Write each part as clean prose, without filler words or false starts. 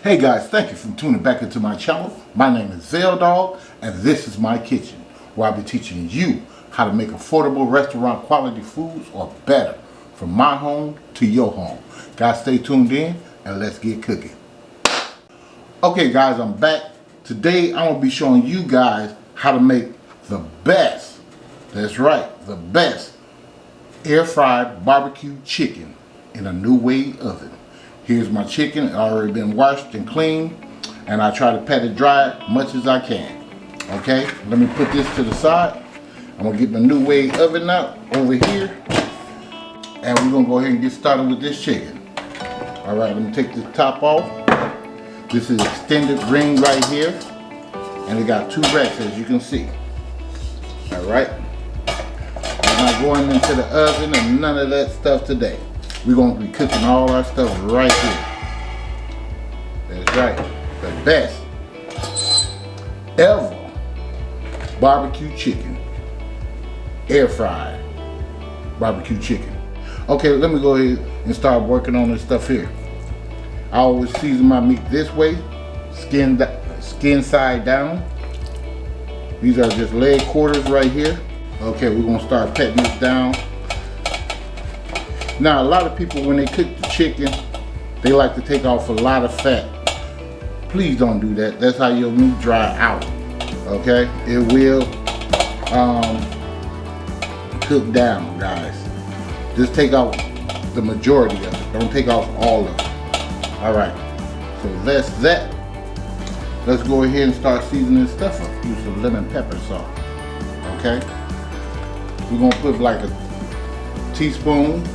Hey guys, thank you for tuning back into my channel. My name is VELDOGGS and this is my kitchen, where I'll be teaching you how to make affordable restaurant quality foods or better from my home to your home. Guys, stay tuned in and let's get cooking. Okay guys, I'm back. Today I'm going to be showing you guys how to make the best, that's right, the best air fried barbecue chicken in a new way oven. Here's my chicken. It's already been washed and cleaned, and I try to pat it dry as much as I can. Okay, let me put this to the side. I'm gonna get my new way oven out over here, and we're gonna go ahead and get started with this chicken. All right, let me take the top off. This is extended ring right here, and it got 2 racks as you can see. All right, I'm not going into the oven and none of that stuff today. We're going to be cooking all our stuff right here. That's right. The best ever barbecue chicken. Air fried barbecue chicken. Okay, let me go ahead and start working on this stuff here. I always season my meat this way, skin side down. These are just leg quarters right here. Okay, we're going to start patting this down. Now, a lot of people, when they cook the chicken, they like to take off a lot of fat. Please don't do that. That's how your meat dry out. Okay? It will cook down, guys. Just take out the majority of it. Don't take off all of it. All right. So that's that. Let's go ahead and start seasoning stuff up. Use some lemon pepper sauce. Okay? We're gonna put like a teaspoon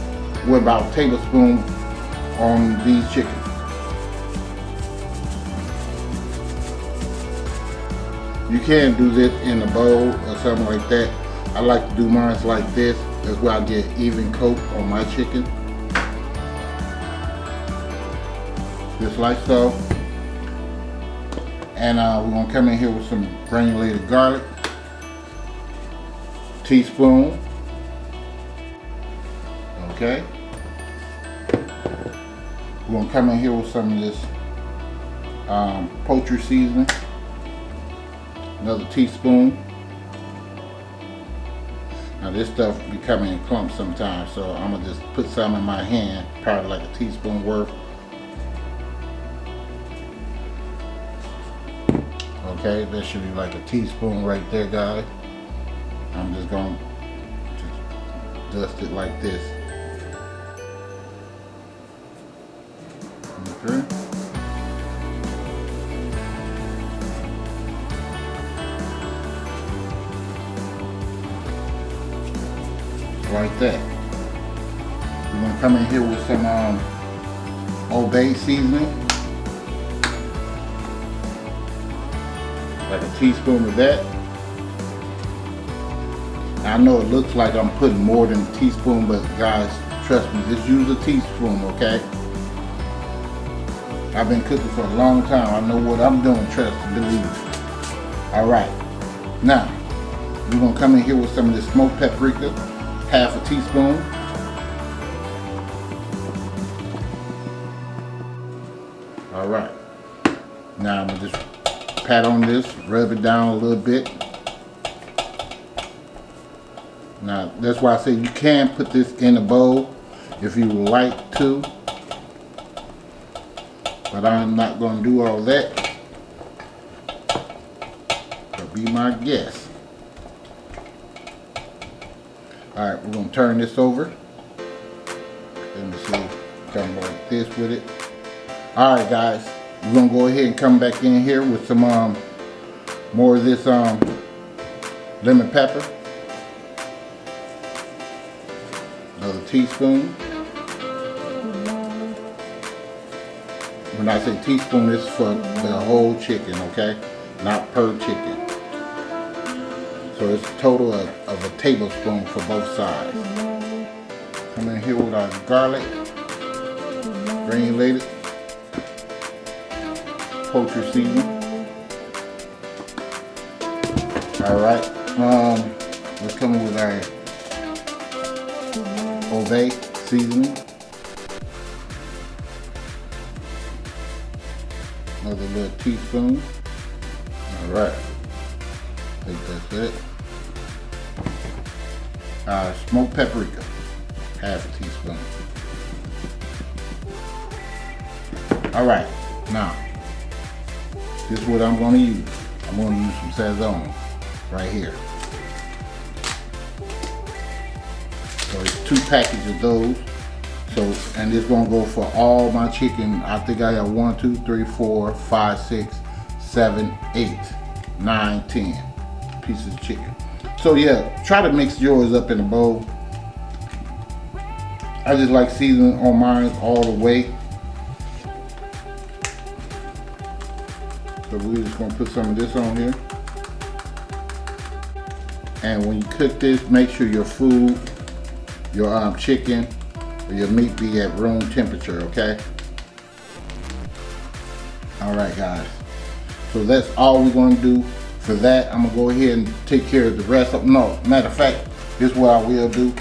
with about a tablespoon on these chickens. You can do this in a bowl or something like that. I like to do mine like this. That's where I get even coat on my chicken. Just like so. And we're gonna come in here with some granulated garlic. Teaspoon. Okay. We're gonna come in here with some of this poultry seasoning. Another teaspoon. Now this stuff be coming in clumps sometimes, so I'm gonna just put some in my hand, probably like a teaspoon worth. Okay, that should be like a teaspoon right there, guys. I'm just gonna dust it like this. Okay. Like that. We're gonna come in here with some OB seasoning. Like a teaspoon of that. I know it looks like I'm putting more than a teaspoon, but guys, trust me, just use a teaspoon, okay? I've been cooking for a long time. I know what I'm doing, trust and believe. All right, now we're gonna come in here with some of this smoked paprika, half a teaspoon. All right, now I'm gonna just pat on this, rub it down a little bit. Now that's why I say you can put this in a bowl if you would like to. But I'm not going to do all that. So be my guest. Alright, we're going to turn this over. Let me see. Come like this with it. Alright guys, we're going to go ahead and come back in here with some more of this lemon pepper. Another teaspoon. When I say teaspoon, it's for the whole chicken, okay? Not per chicken. So it's a total of a tablespoon for both sides. Come in here with our garlic, granulated, poultry seasoning. All right, let's come in with our OB seasoning. Another little teaspoon. All right. I think that's it. Smoked paprika, half a teaspoon. All right, now, this is what I'm gonna use. I'm gonna use some Sazon right here. So it's 2 packages of those. So, and it's gonna go for all my chicken. I think I have 1, 2, 3, 4, 5, 6, 7, 8, 9, 10 pieces of chicken. So yeah, try to mix yours up in a bowl. I just like seasoning on mine all the way. So we're just gonna put some of this on here. And when you cook this, make sure your food, your chicken, or your meat be at room temperature, okay? All right, guys. So that's all we're gonna do for that. I'm gonna go ahead and take care of the rest of, no, matter of fact, this is what I will do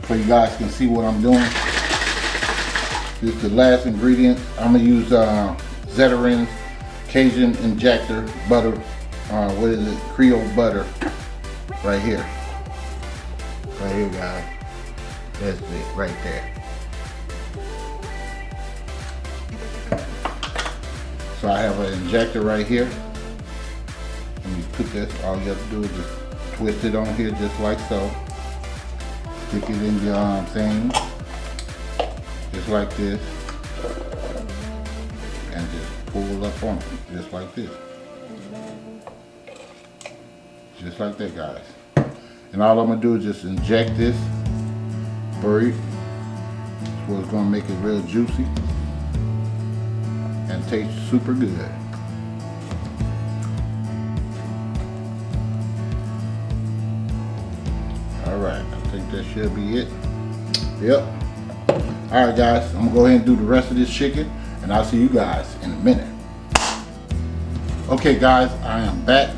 so you guys can see what I'm doing. This is the last ingredient. I'm gonna use Zeteran's Cajun injector butter, what is it, Creole butter, right here. Right here, guys. That's it, right there. So I have an injector right here. Let me put this, all you have to do is just twist it on here just like so. Stick it in your thing, just like this. And just pull up on it, just like this. Just like that, guys. And all I'm gonna do is just inject this. That's what's gonna make it real juicy and taste super good. All right, I think that should be it. Yep. All right, guys, I'm gonna go ahead and do the rest of this chicken, and I'll see you guys in a minute. Okay, guys, I am back.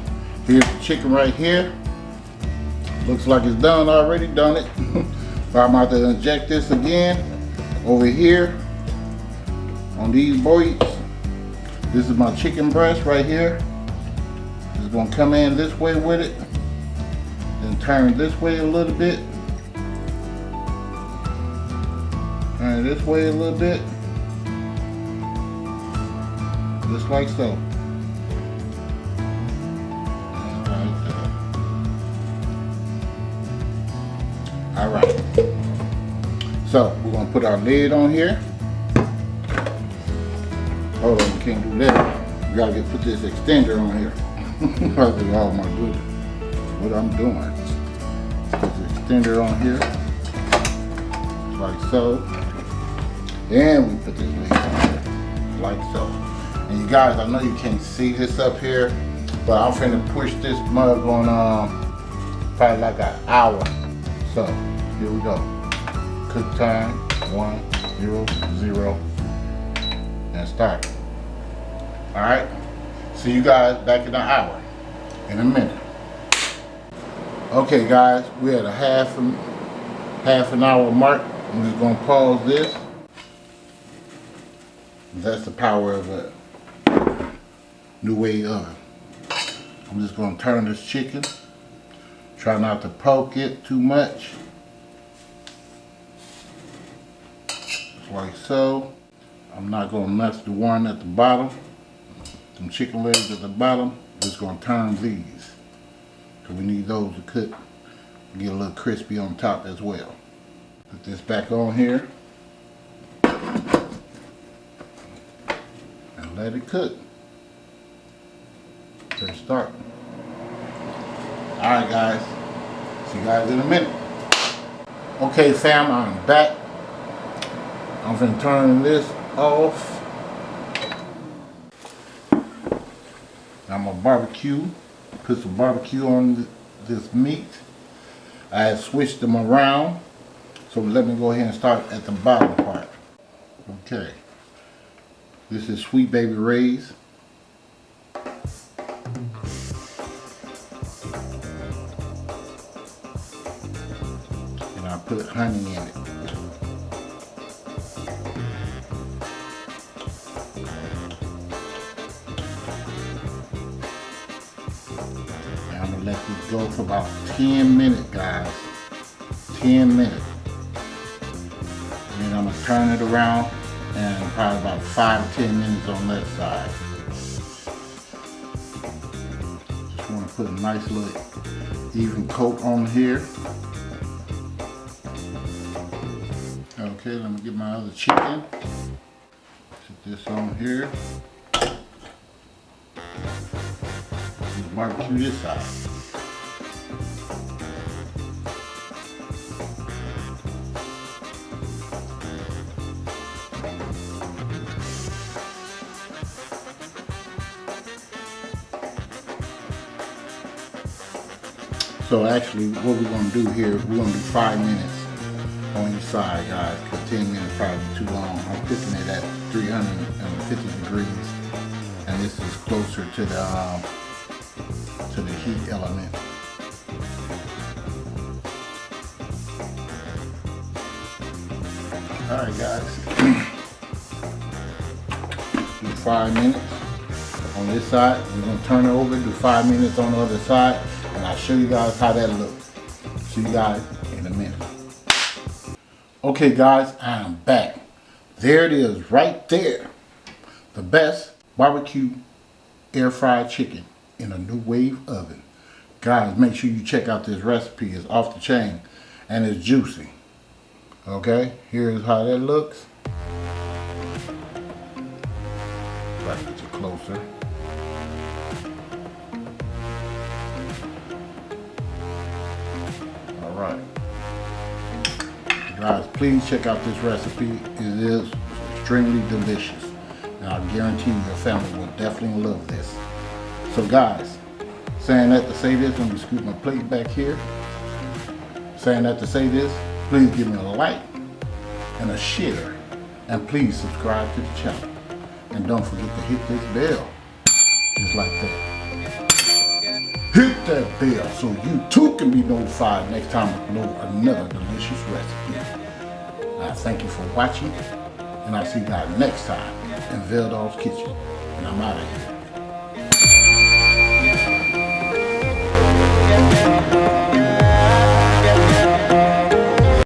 Here's the chicken right here. Looks like it's done already, done it. So I'm about to inject this again over here on these boys. This is my chicken breast right here. It's gonna come in this way with it, then turn this way a little bit. Turn this way a little bit. Just like so. All right. So we're gonna put our lid on here. Hold on, we can't do that. We gotta put this extender on here. I was like, oh my goodness, what I'm doing. Put the extender on here, like so. And we put this lid on here, like so. And you guys, I know you can't see this up here, but I'm finna push this mug on probably like an hour. So here we go. Cook time 1, 0, 0, and start. All right. See you guys back in an hour, in a minute. Okay, guys, we're at a half an hour mark. I'm just gonna pause this. That's the power of a new way oven. I'm just gonna turn this chicken. Try not to poke it too much. Just like so. I'm not gonna mess the one at the bottom. Some chicken legs at the bottom. Just gonna turn these. Cause we need those to cook. Get a little crispy on top as well. Put this back on here. And let it cook. Let's start. Alright, guys. See you guys in a minute. Okay, fam, I'm back. I'm gonna turn this off. I'm gonna barbecue. Put some barbecue on this meat. I have switched them around. So let me go ahead and start at the bottom part. Okay. This is Sweet Baby Ray's. And I put honey in it. let this go for about 10 minutes, guys. 10 minutes. And then I'm gonna turn it around and probably about 5 or 10 minutes on that side. Just wanna put a nice little even coat on here. Okay, let me get my other chicken. Put this on here. Just barbecue this side. So actually what we're going to do here, we're going to do 5 minutes on each side, guys, because 10 minutes probably too long. I'm cooking it at 350 degrees, and this is closer to the heat element. Alright guys, do 5 minutes on this side. We're going to turn it over, do 5 minutes on the other side, and I'll show you guys how that looks. See you guys in a minute. Okay guys, I am back. There it is right there. The best barbecue air fried chicken in a new wave oven. Guys, make sure you check out this recipe. It's off the chain and it's juicy. Okay, here's how that looks. Try to get you closer. Alright. Guys, please check out this recipe. It is extremely delicious. And I guarantee you your family will definitely love this. So guys, saying that to say this, let me scoot my plate back here. Saying that to say this, please give me a like and a share. And please subscribe to the channel. And don't forget to hit this bell. Just like that. Hit that bell so you too can be notified next time I upload another delicious recipe. I thank you for watching, and I'll see you guys next time in VELDOGG'S Kitchen. And I'm out of here.